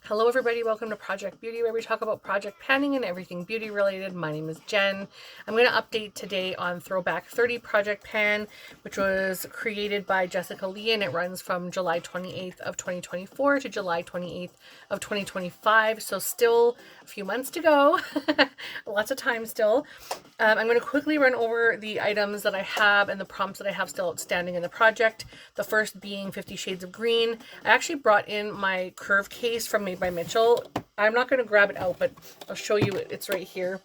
Hello everybody, welcome to Project Beauty, where we talk about project panning and everything beauty related. My name is Jen. I'm going to update today on Throwback 30 Project Pan, which was created by Jessica Lee, and it runs from July 28th of 2024 to July 28th of 2025, so still a few months to go. Lots of time still. I'm going to quickly run over the items that I have and the prompts that I have still outstanding in the project. The first being 50 Shades of Green. I actually brought in my curve case from Made by Mitchell. I'm not going to grab it out, but I'll show you it's right here.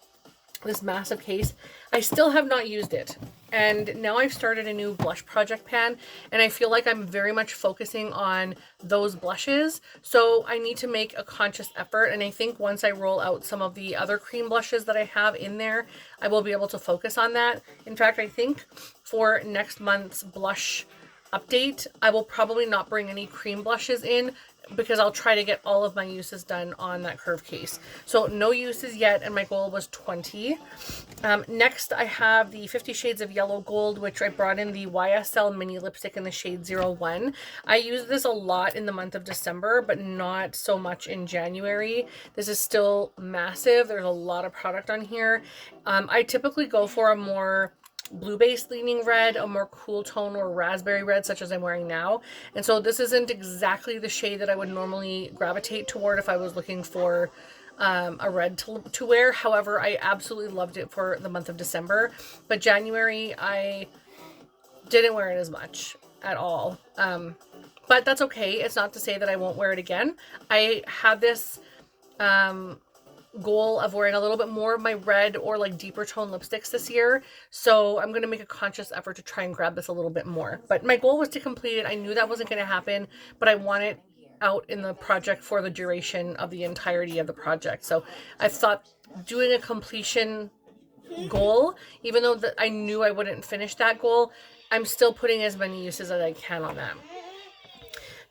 This massive case. I still have not used it. And now I've started a new blush project pan, and I feel like I'm very much focusing on those blushes. So I need to make a conscious effort, and I think once I roll out some of the other cream blushes that I have in there, I will be able to focus on that. In fact, I think for next month's blush update, I will probably not bring any cream blushes in because I'll try to get all of my uses done on that curve case. So no uses yet, and my goal was 20. Next, I have the 50 Shades of Yellow Gold, which I brought in the YSL mini lipstick in the shade 01. I use this a lot in the month of December, but not so much in January. This is still massive. There's a lot of product on here. I typically go for a more blue-based leaning red, a more cool tone, or raspberry red, such as I'm wearing now. And so this isn't exactly the shade that I would normally gravitate toward if I was looking for a red to wear. However, I absolutely loved it for the month of December. But January, I didn't wear it as much at all. But that's okay. It's not to say that I won't wear it again. I had this goal of wearing a little bit more of my red or like deeper tone lipsticks this year, so I'm going to make a conscious effort to try and grab this a little bit more. But my goal was to complete it. I knew that wasn't going to happen, but I want it out in the project for the duration of the entirety of the project. So I thought doing a completion goal, even though I knew I wouldn't finish that goal, I'm still putting as many uses as I can on that.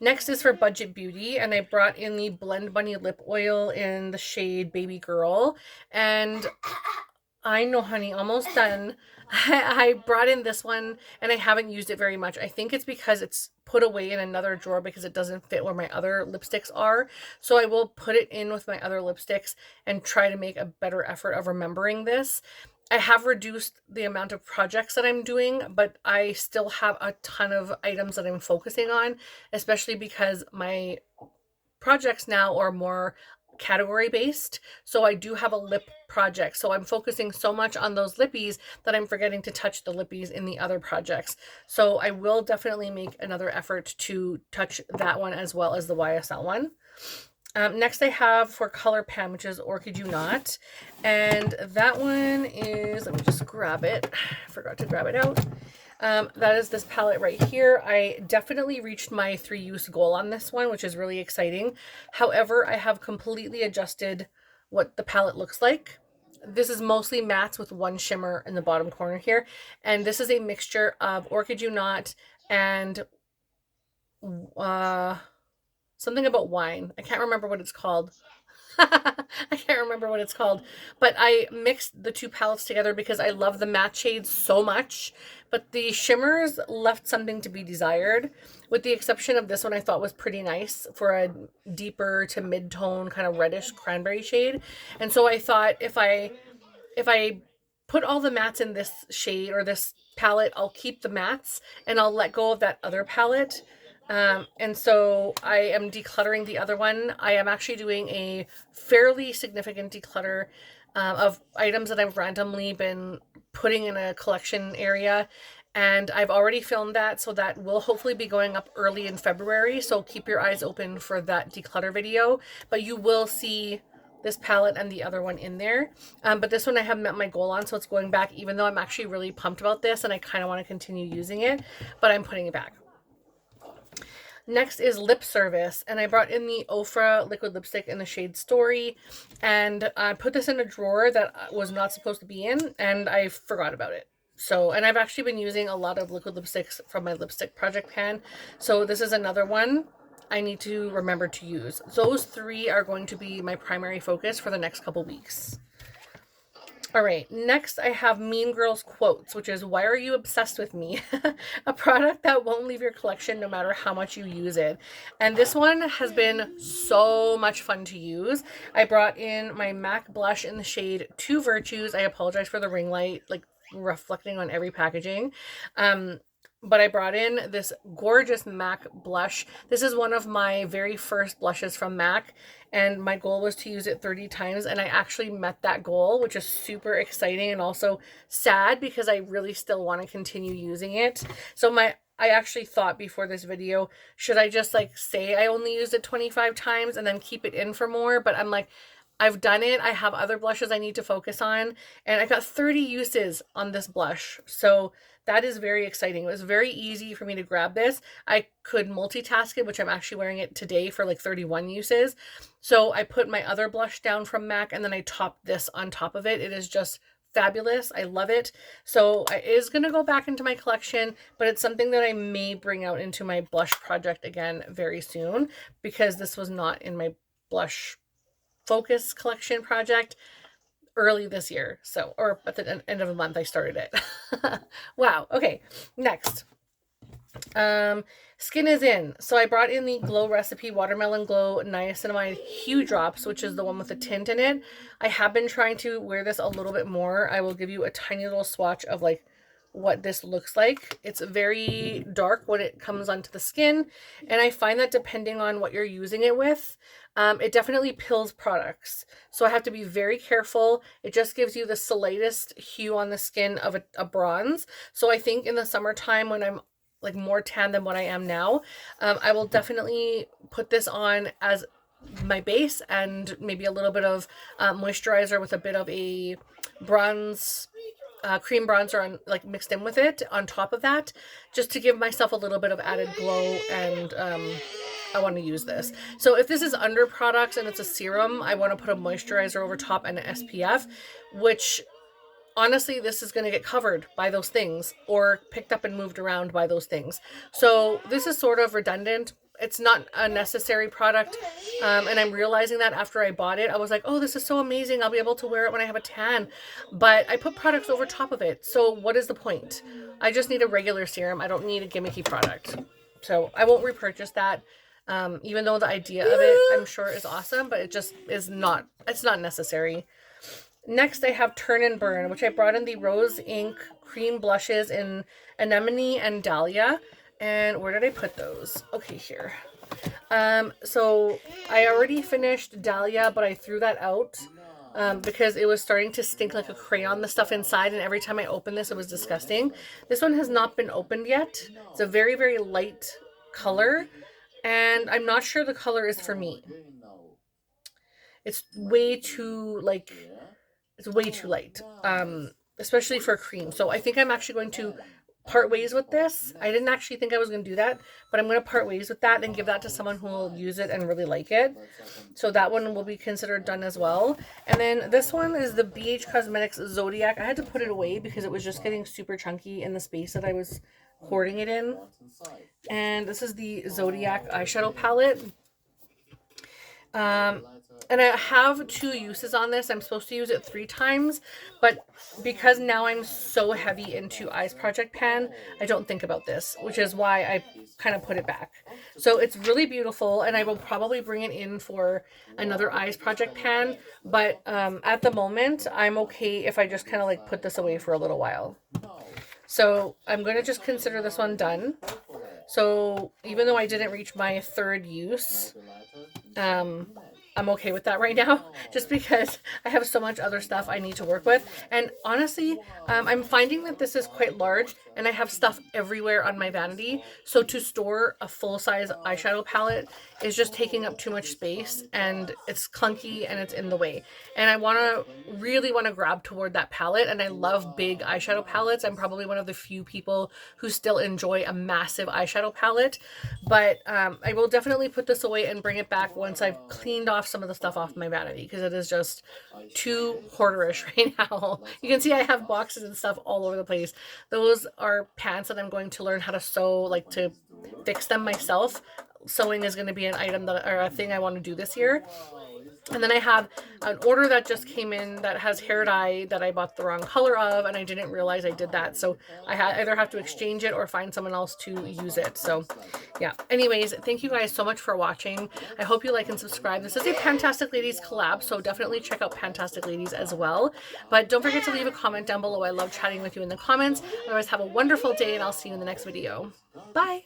Next is for Budget Beauty, and I brought in the Blend Bunny Lip Oil in the shade Baby Girl. And I know, honey, almost done. I brought in this one, and I haven't used it very much. I think it's because it's put away in another drawer because it doesn't fit where my other lipsticks are. So I will put it in with my other lipsticks and try to make a better effort of remembering this. I have reduced the amount of projects that I'm doing, but I still have a ton of items that I'm focusing on, especially because my projects now are more category based. So I do have a lip project. So I'm focusing so much on those lippies that I'm forgetting to touch the lippies in the other projects. So I will definitely make another effort to touch that one as well as the YSL one. Next I have for Color Pan, which is Orchid You Not. And that one is, let me just grab it. I forgot to grab it out. That is this palette right here. I definitely reached my 3-use goal on this one, which is really exciting. However, I have completely adjusted what the palette looks like. This is mostly mattes with one shimmer in the bottom corner here. And this is a mixture of Orchid You Not and something about wine. I can't remember what it's called. I can't remember what it's called, but I mixed the two palettes together because I love the matte shades so much, but the shimmers left something to be desired, with the exception of this one I thought was pretty nice for a deeper to mid-tone kind of reddish cranberry shade. And so I thought if I put all the mattes in this shade or this palette, I'll keep the mattes and I'll let go of that other palette. And so I am decluttering the other one. I am actually doing a fairly significant declutter of items that I've randomly been putting in a collection area. And I've already filmed that, so that will hopefully be going up early in February. So keep your eyes open for that declutter video. But you will see this palette and the other one in there. But this one I haven't met my goal on, so it's going back, even though I'm actually really pumped about this and I kind of want to continue using it. But I'm putting it back. Next is Lip Service, and I brought in the Ofra liquid lipstick in the shade Story, and I put this in a drawer that was not supposed to be in, and I forgot about it. So, and I've actually been using a lot of liquid lipsticks from my lipstick project pan, so this is another one I need to remember to use. Those three are going to be my primary focus for the next couple weeks. All right, next I have Mean Girls Quotes, which is Why Are You Obsessed with Me? A product that won't leave your collection no matter how much you use it. And this one has been so much fun to use. I brought in my MAC blush in the shade Two Virtues. I apologize for the ring light, like reflecting on every packaging. But I brought in this gorgeous MAC blush. This is one of my very first blushes from MAC, and my goal was to use it 30 times, and I actually met that goal, which is super exciting and also sad because I really still want to continue using it. So I actually thought before this video, should I just like say I only used it 25 times and then keep it in for more? But I'm like, I've done it. I have other blushes I need to focus on, and I got 30 uses on this blush. So that is very exciting. It was very easy for me to grab this. I could multitask it, which I'm actually wearing it today for like 31 uses. So I put my other blush down from MAC and then I topped this on top of it. It is just fabulous. I love it. So it is going to go back into my collection, but it's something that I may bring out into my blush project again very soon, because this was not in my blush focus collection project early this year. So, or at the end of the month I started it. Wow. Okay. Next. Skin is in. So I brought in the Glow Recipe Watermelon Glow Niacinamide Hue Drops, which is the one with the tint in it. I have been trying to wear this a little bit more. I will give you a tiny little swatch of like what this looks like. It's very dark when it comes onto the skin, and I find that depending on what you're using it with, it definitely pills products. So I have to be very careful. It just gives you the slightest hue on the skin of a bronze. So I think in the summertime when I'm like more tan than what I am now, I will definitely put this on as my base and maybe a little bit of moisturizer with a bit of a bronze cream bronzer on, like mixed in with it on top of that, just to give myself a little bit of added glow. And I want to use this. So if this is under products and it's a serum, I want to put a moisturizer over top and an SPF, which honestly, this is going to get covered by those things or picked up and moved around by those things. So this is sort of redundant. It's not a necessary product. And I'm realizing that after I bought it, I was like, oh, this is so amazing. I'll be able to wear it when I have a tan. But I put products over top of it. So what is the point? I just need a regular serum. I don't need a gimmicky product. So I won't repurchase that. Even though the idea of it, I'm sure, is awesome, but it just is not, it's not necessary. Next, I have Turn and Burn, which I brought in the Rose Ink Cream Blushes in Anemone and Dahlia. And where did I put those? Okay, here. So I already finished Dahlia, but I threw that out because it was starting to stink like a crayon, the stuff inside, and every time I opened this, it was disgusting. This one has not been opened yet. It's a very, very light color, and I'm not sure the color is for me. It's way too, like, it's way too light, especially for cream. So I think I'm actually going to part ways with this. I didn't actually think I was going to do that, but I'm going to part ways with that and give that to someone who will use it and really like it. So that one will be considered done as well. And then this one is the BH Cosmetics Zodiac. I had to put it away because it was just getting super chunky in the space that I was hoarding it in. And this is the Zodiac eyeshadow palette. And I have 2 uses on this. I'm supposed to use it 3 times, but because now I'm so heavy into Eyes Project Pan, I don't think about this, which is why I kind of put it back. So it's really beautiful, and I will probably bring it in for another Eyes Project Pan, but at the moment, I'm okay if I just kind of like put this away for a little while. So I'm going to just consider this one done. So even though I didn't reach my 3rd use, I'm okay with that right now, just because I have so much other stuff I need to work with. And honestly, I'm finding that this is quite large and I have stuff everywhere on my vanity. So to store a full-size eyeshadow palette is just taking up too much space, and it's clunky and it's in the way. And I really want to grab toward that palette, and I love big eyeshadow palettes. I'm probably one of the few people who still enjoy a massive eyeshadow palette, but I will definitely put this away and bring it back once I've cleaned off some of the stuff off my vanity, because it is just too hoarderish right now. You can see I have boxes and stuff all over the place. Those are pants that I'm going to learn how to sew, like to fix them myself. Sewing is going to be an item that, or a thing I want to do this year. And then I have an order that just came in that has hair dye that I bought the wrong color of, and I didn't realize I did that. So I either have to exchange it or find someone else to use it. So yeah. Anyways, thank you guys so much for watching. I hope you like and subscribe. This is a Fantastic Ladies collab, so definitely check out Fantastic Ladies as well. But don't forget to leave a comment down below. I love chatting with you in the comments. Otherwise, have a wonderful day, and I'll see you in the next video. Bye.